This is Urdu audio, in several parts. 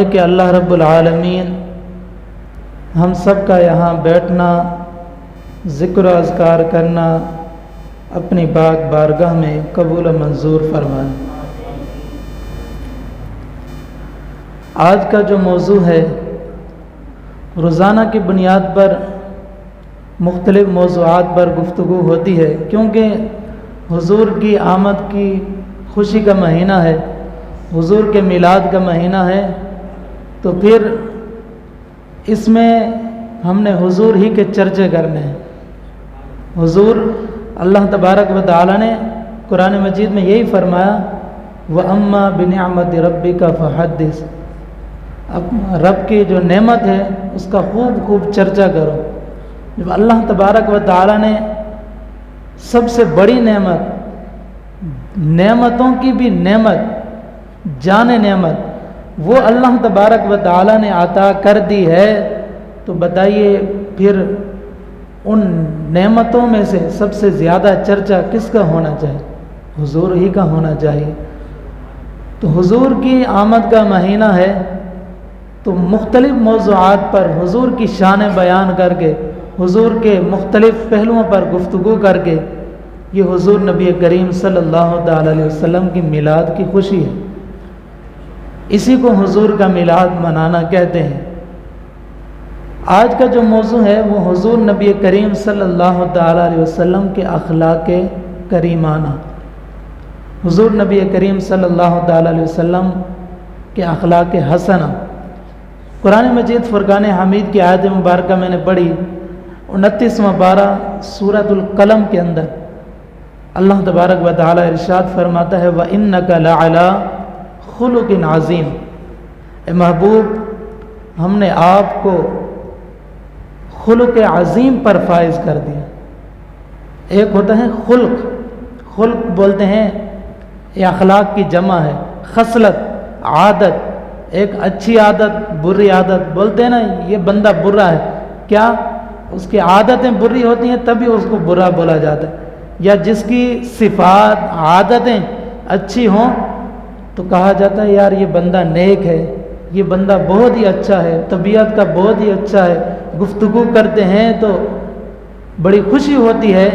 ہے کہ اللہ رب العالمین ہم سب کا یہاں بیٹھنا، ذکر و اذکار کرنا اپنی پاک بارگاہ میں قبول و منظور فرمائے۔ آج کا جو موضوع ہے، روزانہ کی بنیاد پر مختلف موضوعات پر گفتگو ہوتی ہے، کیونکہ حضور کی آمد کی خوشی کا مہینہ ہے، حضور کے میلاد کا مہینہ ہے، تو پھر اس میں ہم نے حضور ہی کے چرچے کرنے ہیں۔ حضور اللہ تبارک و تعالی نے قرآن مجید میں یہی فرمایا، وَأَمَّا بِنِعْمَةِ رَبِّكَ فَحَدِّثْ، اب رب کی جو نعمت ہے اس کا خوب خوب چرچا کرو۔ جب اللہ تبارک و تعالی نے سب سے بڑی نعمتوں کی بھی نعمت، جان نعمت وہ اللہ تبارک و تعالی نے عطا کر دی ہے، تو بتائیے پھر ان نعمتوں میں سے سب سے زیادہ چرچا کس کا ہونا چاہیے؟ حضور ہی کا ہونا چاہیے۔ تو حضور کی آمد کا مہینہ ہے، تو مختلف موضوعات پر حضور کی شان بیان کر کے، حضور کے مختلف پہلوؤں پر گفتگو کر کے، یہ حضور نبی کریم صلی اللہ تعالی علیہ وسلم کی میلاد کی خوشی ہے۔ اسی کو حضور کا میلاد منانا کہتے ہیں۔ آج کا جو موضوع ہے وہ حضور نبی کریم صلی اللہ تعالی علیہ وسلم کے اخلاق کریمانہ، حضور نبی کریم صلی اللہ تعالی علیہ وسلم کے اخلاق حسنہ۔ قرآن مجید فرقان حمید کی آیت مبارکہ میں نے پڑھی، 29واں پارہ سورۃ القلم کے اندر اللہ تبارک و تعالی ارشاد فرماتا ہے، وَإِنَّكَ لَعَلَىٰ خُلُقٍ عَظِيمٍ، اے محبوب ہم نے آپ کو خلق عظیم پر فائز کر دیا۔ ایک ہوتا ہے خلق بولتے ہیں، یہ اخلاق کی جمع ہے، خصلت، عادت، ایک اچھی عادت، بری عادت، بولتے ہیں نا یہ بندہ برا ہے، کیا اس کی عادتیں بری ہوتی ہیں تبھی اس کو برا بولا جاتا ہے، یا جس کی صفات، عادتیں اچھی ہوں تو کہا جاتا ہے یار یہ بندہ نیک ہے، یہ بندہ بہت ہی اچھا ہے، طبیعت کا بہت ہی اچھا ہے، گفتگو کرتے ہیں تو بڑی خوشی ہوتی ہے،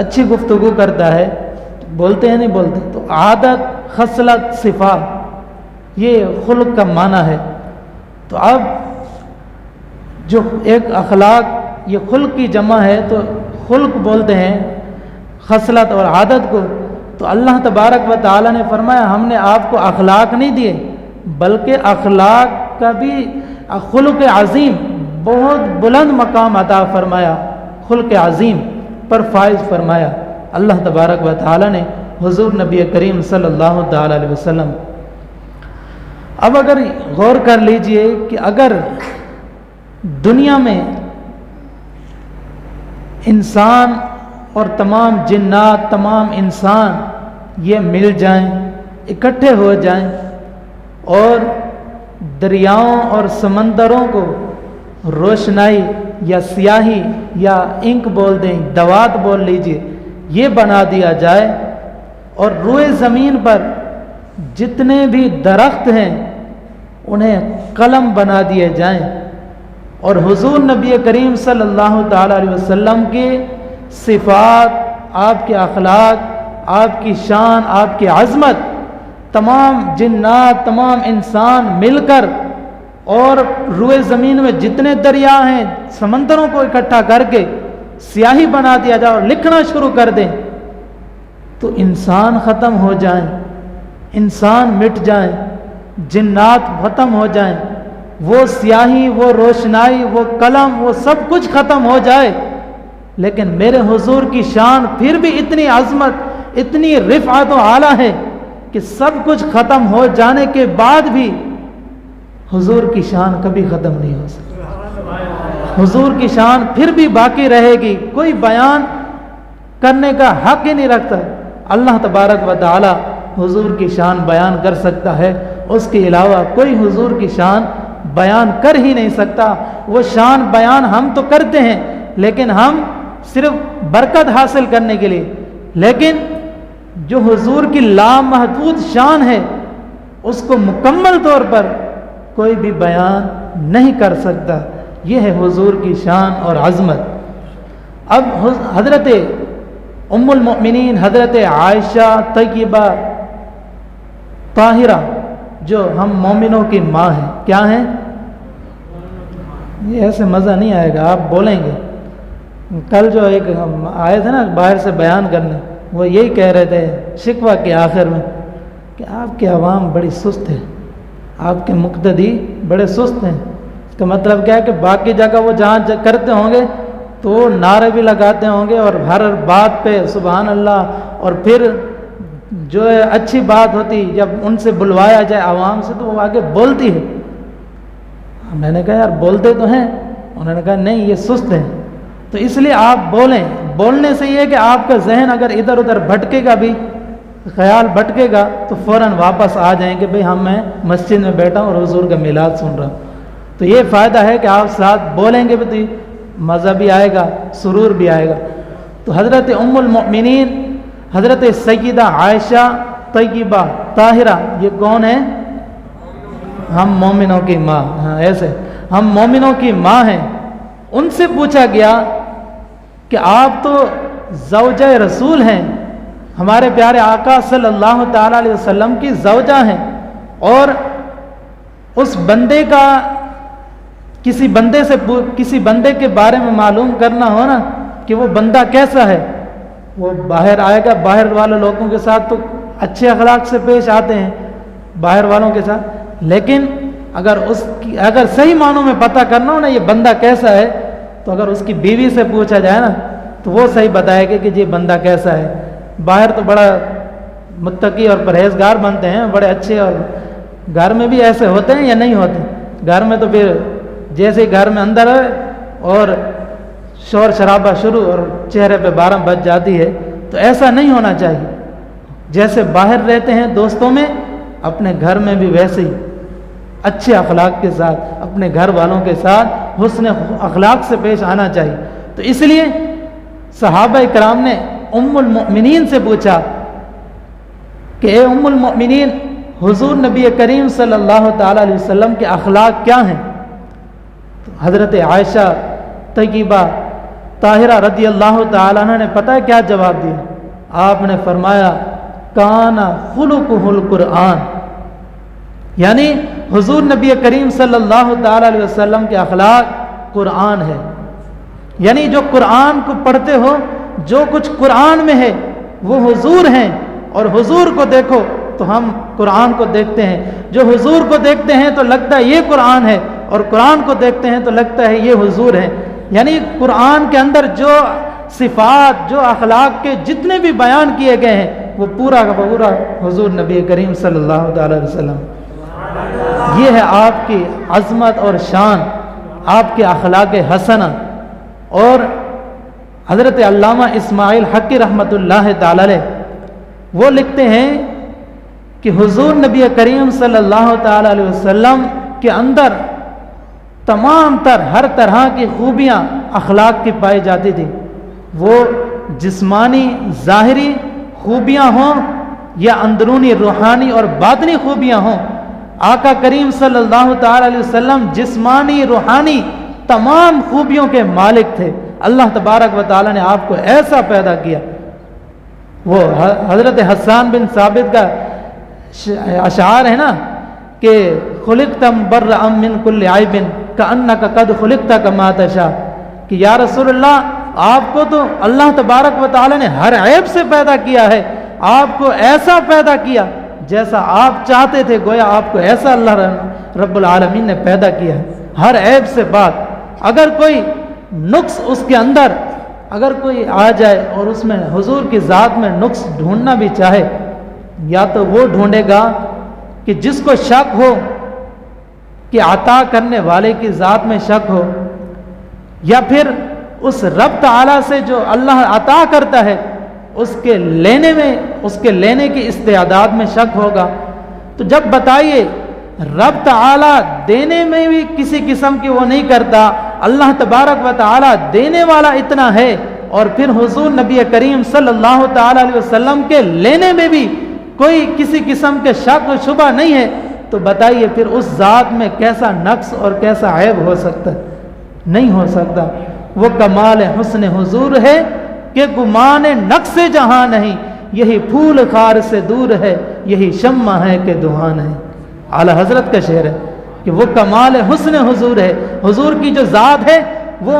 اچھی گفتگو کرتا ہے، بولتے ہیں نہیں بولتے۔ تو عادت، خصلت، صفات، یہ خلق کا معنی ہے۔ تو اب جو ایک اخلاق، یہ خلق کی جمع ہے، تو خلق بولتے ہیں خصلت اور عادت کو۔ تو اللہ تبارک و تعالی نے فرمایا ہم نے آپ کو اخلاق نہیں دیے، بلکہ اخلاق کا بھی خلق عظیم، بہت بلند مقام عطا فرمایا، خلق عظیم پر فائز فرمایا اللہ تبارک و تعالی نے حضور نبی کریم صلی اللہ تعالی علیہ وسلم۔ اب اگر غور کر لیجئے کہ اگر دنیا میں انسان اور تمام جنات، تمام انسان یہ مل جائیں، اکٹھے ہو جائیں اور دریاؤں اور سمندروں کو روشنائی یا سیاہی یا انک بول دیں، دوات بول لیجئے، یہ بنا دیا جائے، اور روئے زمین پر جتنے بھی درخت ہیں انہیں قلم بنا دیے جائیں، اور حضور نبی کریم صلی اللہ تعالی علیہ وسلم کی صفات، آپ کے اخلاق، آپ کی شان، آپ کی عظمت، تمام جنات، تمام انسان مل کر اور روئے زمین میں جتنے دریا ہیں، سمندروں کو اکٹھا کر کے سیاہی بنا دیا جائے اور لکھنا شروع کر دیں، تو انسان ختم ہو جائیں، انسان مٹ جائیں، جنات ختم ہو جائیں، وہ سیاہی، وہ روشنائی، وہ قلم، وہ سب کچھ ختم ہو جائے، لیکن میرے حضور کی شان پھر بھی اتنی عظمت، اتنی رفعت و اعلیٰ ہے کہ سب کچھ ختم ہو جانے کے بعد بھی حضور کی شان کبھی ختم نہیں ہو سکتی، حضور کی شان پھر بھی باقی رہے گی، کوئی بیان کرنے کا حق ہی نہیں رکھتا۔ اللہ تبارک و تعالی حضور کی شان بیان کر سکتا ہے، اس کے علاوہ کوئی حضور کی شان بیان کر ہی نہیں سکتا۔ وہ شان بیان ہم تو کرتے ہیں لیکن ہم صرف برکت حاصل کرنے کے لیے، لیکن جو حضور کی لامحدود شان ہے اس کو مکمل طور پر کوئی بھی بیان نہیں کر سکتا۔ یہ ہے حضور کی شان اور عظمت۔ اب حضرت ام المؤمنین حضرت عائشہ طیبہ طاہرہ جو ہم مومنوں کی ماں ہیں، کیا ہیں؟ یہ ایسے مزہ نہیں آئے گا، آپ بولیں گے۔ کل جو ایک آئے تھے نا باہر سے بیان کرنے، وہ یہی کہہ رہے تھے شکوہ کے آخر میں کہ آپ کے عوام بڑی سست ہے، آپ کے مقتدی بڑے سست ہیں۔ اس کا مطلب کیا ہے کہ باقی جگہ وہ جہاں کرتے ہوں گے تو وہ نعرے بھی لگاتے ہوں گے اور ہر بات پہ سبحان اللہ، اور پھر جو ہے اچھی بات ہوتی جب ان سے بلوایا جائے عوام سے تو وہ آگے بولتی ہے۔ میں نے کہا یار بولتے تو ہیں، انہوں نے کہا نہیں یہ سست ہیں۔ تو اس لیے آپ بولیں، بولنے سے یہ ہے کہ آپ کا ذہن اگر ادھر ادھر بھٹکے گا بھی، خیال بھٹکے گا تو فوراً واپس آ جائیں کہ بھئی میں مسجد میں بیٹھا ہوں اور حضور کا میلاد سن رہا ہوں۔ تو یہ فائدہ ہے کہ آپ ساتھ بولیں گے بھی تو مزہ بھی آئے گا، سرور بھی آئے گا۔ تو حضرت ام المؤمنین حضرت سیدہ عائشہ طیبہ طاہرہ یہ کون ہے؟ ہم مومنوں کی ماں، ہاں ایسے ہم مومنوں کی ماں ہیں۔ ان سے پوچھا گیا کہ آپ تو زوجہ رسول ہیں، ہمارے پیارے آقا صلی اللہ تعالیٰ علیہ وسلم کی زوجہ ہیں، اور اس بندے کا کسی بندے کے بارے میں معلوم کرنا ہو نا کہ وہ بندہ کیسا ہے، وہ باہر آئے گا، باہر والے لوگوں کے ساتھ تو اچھے اخلاق سے پیش آتے ہیں باہر والوں کے ساتھ، لیکن اگر صحیح معنوں میں پتہ کرنا ہو نا یہ بندہ کیسا ہے، تو اگر اس کی بیوی سے پوچھا جائے نا تو وہ صحیح بتائے گا کہ یہ بندہ کیسا ہے۔ باہر تو بڑا متقی اور پرہیزگار بنتے ہیں، بڑے اچھے، اور گھر میں بھی ایسے ہوتے ہیں یا نہیں ہوتے؟ گھر میں تو پھر جیسے ہی گھر میں اندر ہے اور شور شرابہ شروع اور چہرے پہ 12 بج جاتی ہے، تو ایسا نہیں ہونا چاہیے۔ جیسے باہر رہتے ہیں دوستوں میں، اپنے گھر میں بھی ویسے ہی اچھے اخلاق کے ساتھ اپنے گھر والوں کے ساتھ حسن اخلاق سے پیش آنا چاہیے۔ تو اس لیے صحابہ کرام نے ام المؤمنین سے پوچھا کہ اے ام المؤمنین، حضور نبی کریم صلی اللہ تعالیٰ علیہ وسلم کے اخلاق کیا ہیں؟ تو حضرت عائشہ طیبہ طاہرہ رضی اللہ تعالیٰ عنہ نے پتہ ہے کیا جواب دیا؟ آپ نے فرمایا کان خلقہ القرآن، یعنی حضور نبی کریم صلی اللہ تعالیٰ علیہ وسلم کے اخلاق قرآن ہے، یعنی جو قرآن کو پڑھتے ہو، جو کچھ قرآن میں ہے وہ حضور ہیں، اور حضور کو دیکھو تو ہم قرآن کو دیکھتے ہیں، جو حضور کو دیکھتے ہیں تو لگتا ہے یہ قرآن ہے، اور قرآن کو دیکھتے ہیں تو لگتا ہے یہ حضور ہے۔ یعنی قرآن کے اندر جو صفات، جو اخلاق کے جتنے بھی بیان کیے گئے ہیں وہ پورا کا پورا حضور نبی کریم صلی اللہ تعالیٰ علیہ وسلم۔ یہ ہے آپ کی عظمت اور شان، آپ کے اخلاق حسنہ۔ اور حضرت علامہ اسماعیل حقی رحمۃ اللہ تعالی علیہ وہ لکھتے ہیں کہ حضور نبی کریم صلی اللہ تعالی علیہ وسلم کے اندر تمام تر ہر طرح کی خوبیاں اخلاق کی پائی جاتی تھی، وہ جسمانی ظاہری خوبیاں ہوں یا اندرونی روحانی اور باطنی خوبیاں ہوں۔ آقا کریم صلی اللہ تعالی علیہ وسلم جسمانی روحانی تمام خوبیوں کے مالک تھے۔ اللہ تبارک و تعالی نے آپ کو ایسا پیدا کیا۔ وہ حضرت حسان بن ثابت کا اشعار ہے نا کہ خلقت مبرأ من کل عیب کأنک قد خلقت کما تشاء، کہ یا رسول اللہ آپ کو تو اللہ تبارک و تعالی نے ہر عیب سے پیدا کیا ہے، آپ کو ایسا پیدا کیا جیسا آپ چاہتے تھے، گویا آپ کو ایسا اللہ رب العالمین نے پیدا کیا ہے، ہر عیب سے پاک۔ اگر کوئی نقص اس کے اندر اگر کوئی آ جائے اور اس میں حضور کی ذات میں نقص ڈھونڈنا بھی چاہے، یا تو وہ ڈھونڈے گا کہ جس کو شک ہو کہ عطا کرنے والے کی ذات میں شک ہو، یا پھر اس رب تعالی سے جو اللہ عطا کرتا ہے اس کے لینے کی استعداد میں شک ہوگا۔ تو جب بتائیے رب تعالی دینے میں بھی کسی قسم کی وہ نہیں کرتا، اللہ تبارک و تعالی دینے والا اتنا ہے، اور پھر حضور نبی کریم صلی اللہ تعالی علیہ وسلم کے لینے میں بھی کوئی کسی قسم کے شک و شبہ نہیں ہے، تو بتائیے پھر اس ذات میں کیسا نقص اور کیسا عیب ہو سکتا ہے؟ نہیں ہو سکتا۔ وہ کمال حسن حضور ہے کہ گمان نقص جہاں نہیں، یہی پھول خار سے دور ہے، یہی شمع ہے کہ دھواں نہیں۔ اعلیٰ حضرت کا شعر ہے کہ وہ کمال حسن حضور ہے، حضور کی جو ذات ہے وہ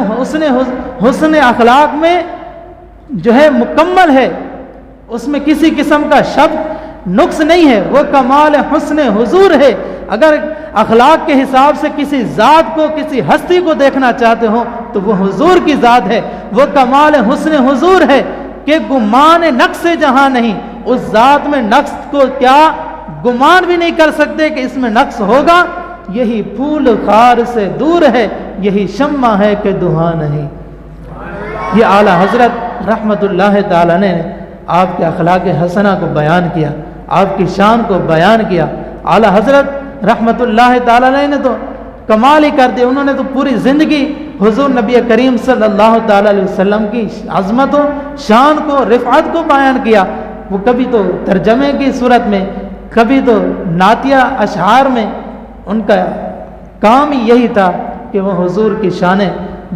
حسن اخلاق میں جو ہے مکمل ہے، اس میں کسی قسم کا شک نقص نہیں ہے، وہ کمال حسن حضور ہے۔ اگر اخلاق کے حساب سے کسی ذات کو، کسی ہستی کو دیکھنا چاہتے ہو تو وہ حضور کی ذات ہے۔ وہ کمال حسن حضور ہے کہ گمان نقص جہاں نہیں، اس ذات میں نقص کو کیا گمان بھی نہیں کر سکتے کہ اس میں نقص ہوگا۔ یہی پھول خار سے دور ہے، یہی شمع ہے کہ دھواں نہیں۔ یہ اعلیٰ حضرت رحمت اللہ تعالی نے آپ کے اخلاق حسنہ کو بیان کیا، آپ کی شان کو بیان کیا۔ اعلیٰ حضرت رحمت اللہ تعالی نے تو کمال ہی کر دیا، انہوں نے تو پوری زندگی حضور نبی کریم صلی اللہ تعالی علیہ وسلم کی عظمت و شان کو، رفعت کو بیان کیا۔ وہ کبھی تو ترجمے کی صورت میں، کبھی تو نعتیہ اشعار میں، ان کا کام ہی یہی تھا کہ وہ حضور کی شانیں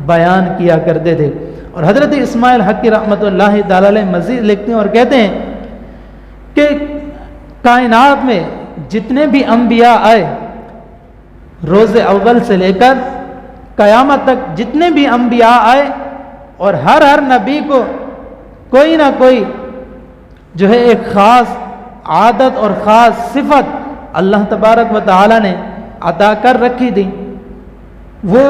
بیان کیا کرتے تھے۔ اور حضرت اسماعیل حقی رحمۃ اللہ تعالی علیہ مزید لکھتے ہیں اور کہتے ہیں کہ کائنات میں جتنے بھی انبیاء آئے، روز اول سے لے کر قیامت تک جتنے بھی انبیاء آئے، اور ہر نبی کو کوئی نہ کوئی جو ہے ایک خاص عادت اور خاص صفت اللہ تبارک و تعالی نے عطا کر رکھی تھی۔ وہ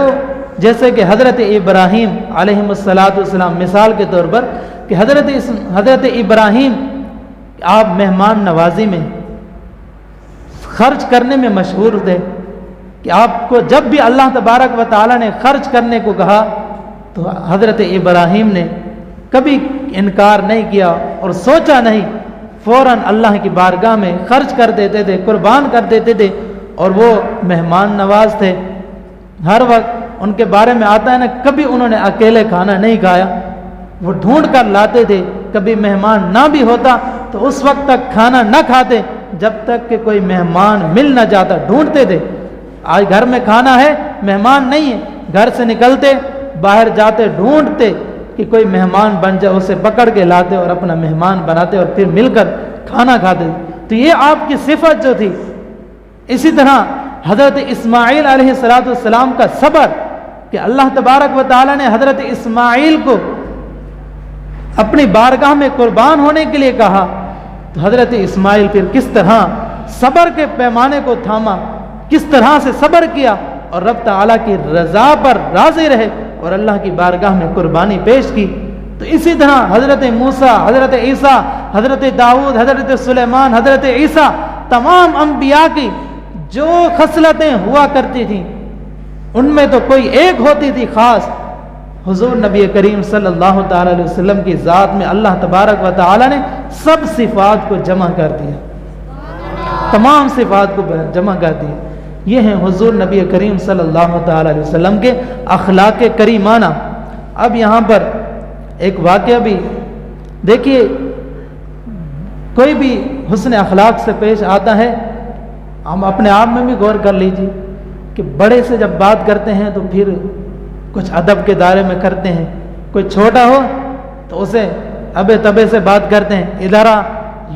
جیسے کہ حضرت ابراہیم علیہ السلام مثال کے طور پر، کہ حضرت ابراہیم آپ مہمان نوازی میں، خرچ کرنے میں مشہور تھے، کہ آپ کو جب بھی اللہ تبارک و تعالی نے خرچ کرنے کو کہا تو حضرت ابراہیم نے کبھی انکار نہیں کیا اور سوچا نہیں، فوراً اللہ کی بارگاہ میں خرچ کر دیتے تھے، قربان کر دیتے تھے۔ اور وہ مہمان نواز تھے، ہر وقت ان کے بارے میں آتا ہے نا، کبھی انہوں نے اکیلے کھانا نہیں کھایا، وہ ڈھونڈ کر لاتے تھے۔ کبھی مہمان نہ بھی ہوتا تو اس وقت تک کھانا نہ کھاتے جب تک کہ کوئی مہمان مل نہ جاتا، ڈھونڈتے تھے۔ آج گھر میں کھانا ہے، مہمان نہیں ہے، گھر سے نکلتے، باہر جاتے، ڈھونڈتے کہ کوئی مہمان بن جائے، اسے پکڑ کے لاتے اور اپنا مہمان بناتے اور پھر مل کر کھانا کھاتے۔ تو یہ آپ کی صفت جو تھی۔ اسی طرح حضرت اسماعیل علیہ السلام کا صبر، کہ اللہ تبارک و تعالی نے حضرت اسماعیل کو اپنی بارگاہ میں قربان ہونے کے لیے کہا، تو حضرت اسماعیل پھر کس طرح صبر کے پیمانے کو تھاما، کس طرح سے صبر کیا اور رب تعالیٰ کی رضا پر راضی رہے اور اللہ کی بارگاہ میں قربانی پیش کی۔ تو اسی طرح حضرت موسیٰ، حضرت عیسیٰ، حضرت داؤد، حضرت سلیمان، حضرت عیسیٰ، تمام انبیاء کی جو خصلتیں ہوا کرتی تھیں ان میں تو کوئی ایک ہوتی تھی خاص، حضور نبی کریم صلی اللہ تعالی علیہ وسلم کی ذات میں اللہ تبارک و تعالی نے سب صفات کو جمع کر دیا، تمام صفات کو جمع کر دیا۔ یہ ہیں حضور نبی کریم صلی اللہ تعالی علیہ وسلم کے اخلاق کریمانہ۔ اب یہاں پر ایک واقعہ بھی دیکھیے، کوئی بھی حسن اخلاق سے پیش آتا ہے، ہم اپنے آپ میں بھی غور کر لیجیے کہ بڑے سے جب بات کرتے ہیں تو پھر کچھ ادب کے دائرے میں کرتے ہیں، کوئی چھوٹا ہو تو اسے ابے تبے سے بات کرتے ہیں، ادارہ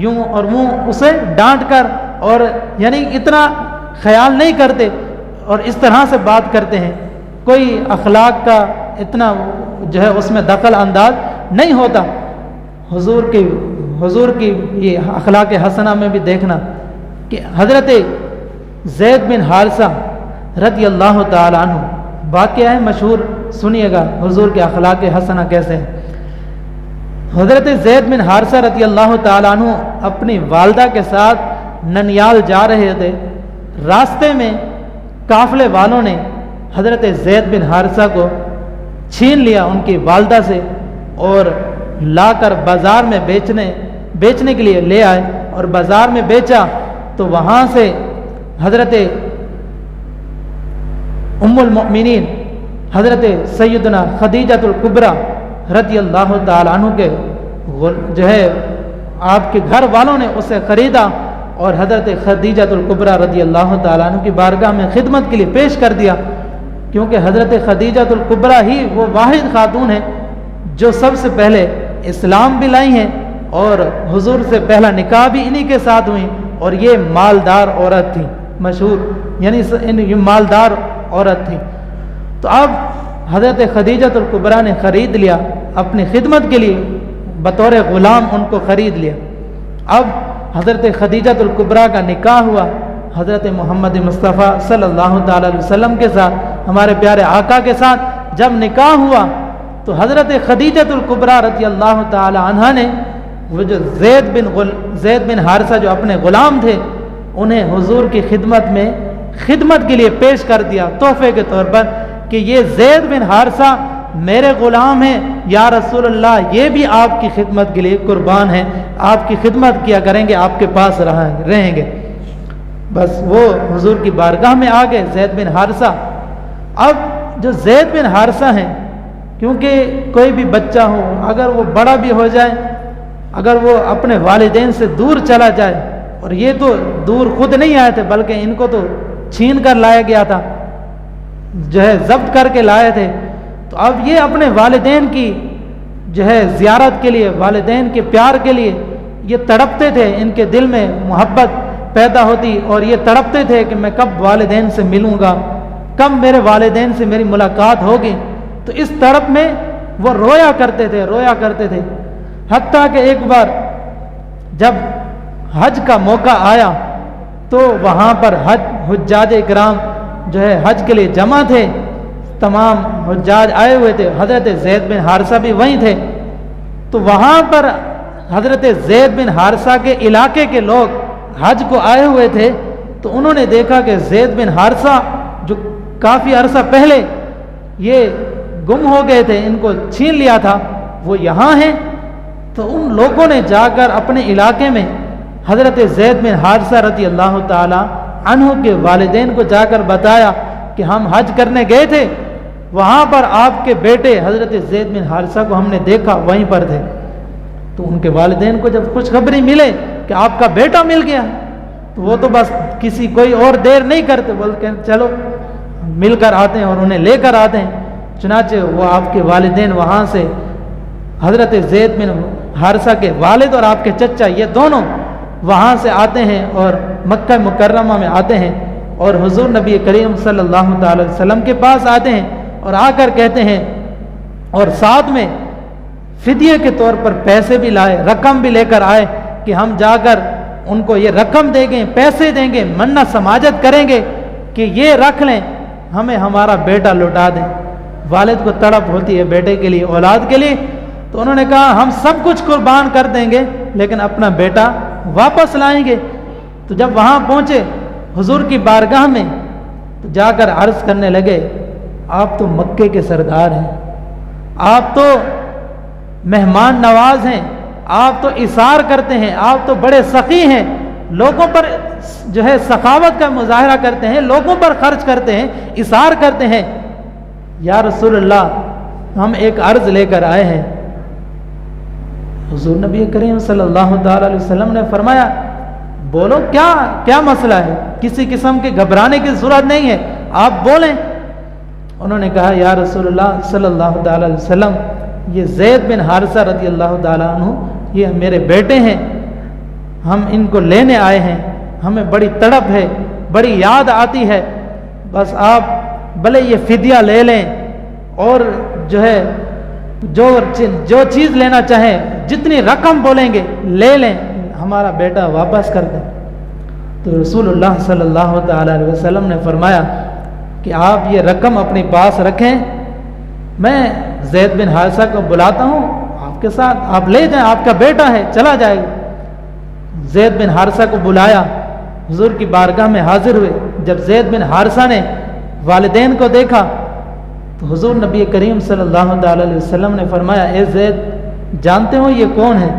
یوں اور منہ اسے ڈانٹ کر، اور یعنی اتنا خیال نہیں کرتے اور اس طرح سے بات کرتے ہیں، کوئی اخلاق کا اتنا جو ہے اس میں دخل انداز نہیں ہوتا۔ حضور کی یہ اخلاق حسنہ میں بھی دیکھنا کہ حضرت زید بن حارثہ رضی اللہ تعالی عنہ، واقعہ ہے مشہور، سنیے گا حضور کے اخلاق حسنہ کیسے ہیں۔ حضرت زید بن حارثہ رضی اللہ تعالی عنہ اپنی والدہ کے ساتھ ننیال جا رہے تھے، راستے میں قافلے والوں نے حضرت زید بن حارثہ کو چھین لیا ان کی والدہ سے اور لا کر بازار میں بیچنے کے لیے لے آئے، اور بازار میں بیچا تو وہاں سے حضرت ام المؤمنین حضرت سیدنا خدیجۃ الکبریٰ رضی اللہ تعالی عنہ کے جو ہے آپ کے گھر والوں نے اسے خریدا اور حضرت خدیجہ الکبریٰ رضی اللہ تعالیٰ عنہ کی بارگاہ میں خدمت کے لیے پیش کر دیا، کیونکہ حضرت خدیجہ الکبریٰ ہی وہ واحد خاتون ہے جو سب سے پہلے اسلام بھی لائی ہیں، اور حضور سے پہلا نکاح بھی انہی کے ساتھ ہوئی، اور یہ مالدار عورت تھی، مشہور یعنی یہ مالدار عورت تھی۔ تو اب حضرت خدیجہ الکبریٰ نے خرید لیا اپنی خدمت کے لیے، بطور غلام ان کو خرید لیا۔ اب حضرت خدیجہ الکبریٰ کا نکاح ہوا حضرت محمد مصطفیٰ صلی اللہ تعالی علیہ وسلم کے ساتھ، ہمارے پیارے آقا کے ساتھ جب نکاح ہوا تو حضرت خدیجہ الکبریٰ رضی اللہ تعالی عنہا نے وہ جو زید بن حارثہ جو اپنے غلام تھے انہیں حضور کی خدمت میں خدمت کے لیے پیش کر دیا تحفے کے طور پر کہ یہ زید بن حارثہ میرے غلام ہیں، یا رسول اللہ یہ بھی آپ کی خدمت کے لیے قربان ہیں، آپ کی خدمت کیا کریں گے، آپ کے پاس رہیں گے۔ بس وہ حضور کی بارگاہ میں آ گئے زید بن حارثہ۔ اب جو زید بن حارثہ ہیں، کیونکہ کوئی بھی بچہ ہو اگر وہ بڑا بھی ہو جائے، اگر وہ اپنے والدین سے دور چلا جائے، اور یہ تو دور خود نہیں آئے تھے بلکہ ان کو تو چھین کر لایا گیا تھا، جو ہے ضبط کر کے لائے تھے، تو اب یہ اپنے والدین کی جو ہے زیارت کے لیے، والدین کے پیار کے لیے یہ تڑپتے تھے، ان کے دل میں محبت پیدا ہوتی اور یہ تڑپتے تھے کہ میں کب والدین سے ملوں گا، کب میرے والدین سے میری ملاقات ہوگی۔ تو اس تڑپ میں وہ رویا کرتے تھے، حتیٰ کہ ایک بار جب حج کا موقع آیا تو وہاں پر حجاج اکرام جو ہے حج کے لیے جمع تھے، تمام حجاج آئے ہوئے تھے، حضرت زید بن حارثہ بھی وہیں تھے۔ تو وہاں پر حضرت زید بن حارثہ کے علاقے کے لوگ حج کو آئے ہوئے تھے، تو انہوں نے دیکھا کہ زید بن حارثہ جو کافی عرصہ پہلے یہ گم ہو گئے تھے، ان کو چھین لیا تھا، وہ یہاں ہیں۔ تو ان لوگوں نے جا کر اپنے علاقے میں حضرت زید بن حارثہ رضی اللہ تعالی عنہ کے والدین کو جا کر بتایا کہ ہم حج کرنے گئے تھے، وہاں پر آپ کے بیٹے حضرت زید بن حارثہ کو ہم نے دیکھا، وہیں پر تھے۔ تو ان کے والدین کو جب خوشخبری ملے کہ آپ کا بیٹا مل گیا، تو وہ تو بس کوئی اور دیر نہیں کرتے، بولتے ہیں چلو مل کر آتے ہیں اور انہیں لے کر آتے ہیں۔ چنانچہ وہ آپ کے والدین وہاں سے حضرت زید بن حارثہ کے والد اور آپ کے چچا یہ دونوں وہاں سے آتے ہیں اور مکہ مکرمہ میں آتے ہیں، اور حضور نبی کریم صلی اللہ تعالی وسلم کے پاس آتے ہیں اور آ کر کہتے ہیں، اور ساتھ میں فدیے کے طور پر پیسے بھی لائے، رقم بھی لے کر آئے کہ ہم جا کر ان کو یہ رقم دیں گے، پیسے دیں گے، منت سماجت کریں گے کہ یہ رکھ لیں، ہمیں ہمارا بیٹا لوٹا دیں۔ والد کو تڑپ ہوتی ہے بیٹے کے لیے، اولاد کے لیے، تو انہوں نے کہا ہم سب کچھ قربان کر دیں گے لیکن اپنا بیٹا واپس لائیں گے۔ تو جب وہاں پہنچے حضور کی بارگاہ میں تو جا کر عرض کرنے لگے، آپ تو مکے کے سردار ہیں، آپ تو مہمان نواز ہیں، آپ تو اثار کرتے ہیں، آپ تو بڑے سخی ہیں، لوگوں پر جو ہے سخاوت کا مظاہرہ کرتے ہیں، لوگوں پر خرچ کرتے ہیں، اثار کرتے ہیں۔ یا رسول اللہ ہم ایک عرض لے کر آئے ہیں۔ حضور نبی کریم صلی اللہ تعالی علیہ وسلم نے فرمایا بولو کیا مسئلہ ہے، کسی قسم کے گھبرانے کی ضرورت نہیں ہے، آپ بولیں۔ انہوں نے کہا یا رسول اللہ صلی اللہ تعالی علیہ وسلم، یہ زید بن حارثہ رضی اللہ تعالی عنہ یہ میرے بیٹے ہیں، ہم ان کو لینے آئے ہیں، ہمیں بڑی تڑپ ہے، بڑی یاد آتی ہے، بس آپ بھلے یہ فدیہ لے لیں اور جو ہے جو چیز لینا چاہیں، جتنی رقم بولیں گے لے لیں، ہمارا بیٹا واپس کر دیں۔ تو رسول اللہ صلی اللہ تعالی علیہ وسلم نے فرمایا کہ آپ یہ رقم اپنے پاس رکھیں، میں زید بن حارثہ کو بلاتا ہوں، آپ کے ساتھ آپ لے جائیں، آپ کا بیٹا ہے، چلا جائے گا۔ زید بن حارثہ کو بلایا، حضور کی بارگاہ میں حاضر ہوئے۔ جب زید بن حارثہ نے والدین کو دیکھا تو حضور نبی کریم صلی اللہ تعالی علیہ وسلم نے فرمایا اے زید جانتے ہو یہ کون ہے؟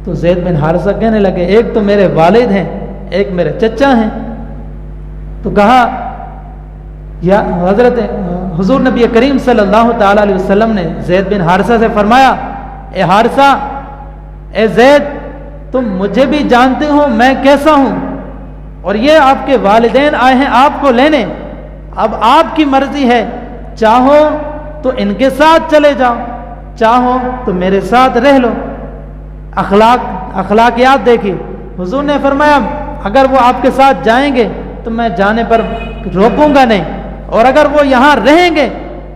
تو زید بن حارثہ کہنے لگے ایک تو میرے والد ہیں، ایک میرے چچا ہیں۔ تو کہا یا حضرت حضور نبی کریم صلی اللہ تعالی علیہ وسلم نے زید بن حارثہ سے فرمایا اے حارثہ، اے زید، تم مجھے بھی جانتے ہو میں کیسا ہوں، اور یہ آپ کے والدین آئے ہیں آپ کو لینے، اب آپ کی مرضی ہے، چاہو تو ان کے ساتھ چلے جاؤ، چاہو تو میرے ساتھ رہ لو۔ اخلاقیات دیکھیے، حضور نے فرمایا اگر وہ آپ کے ساتھ جائیں گے تو میں جانے پر روکوں گا نہیں، اور اگر وہ یہاں رہیں گے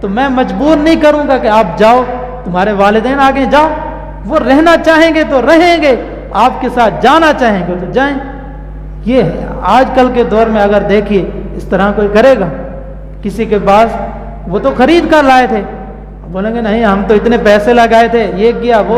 تو میں مجبور نہیں کروں گا کہ آپ جاؤ، تمہارے والدین آگے جاؤ، وہ رہنا چاہیں گے تو رہیں گے، آپ کے ساتھ جانا چاہیں گے تو جائیں۔ یہ ہے آج کل کے دور میں، اگر دیکھیے اس طرح کوئی کرے گا، کسی کے پاس وہ تو خرید کر لائے تھے، بولیں گے نہیں ہم تو اتنے پیسے لگائے تھے، یہ کیا وہ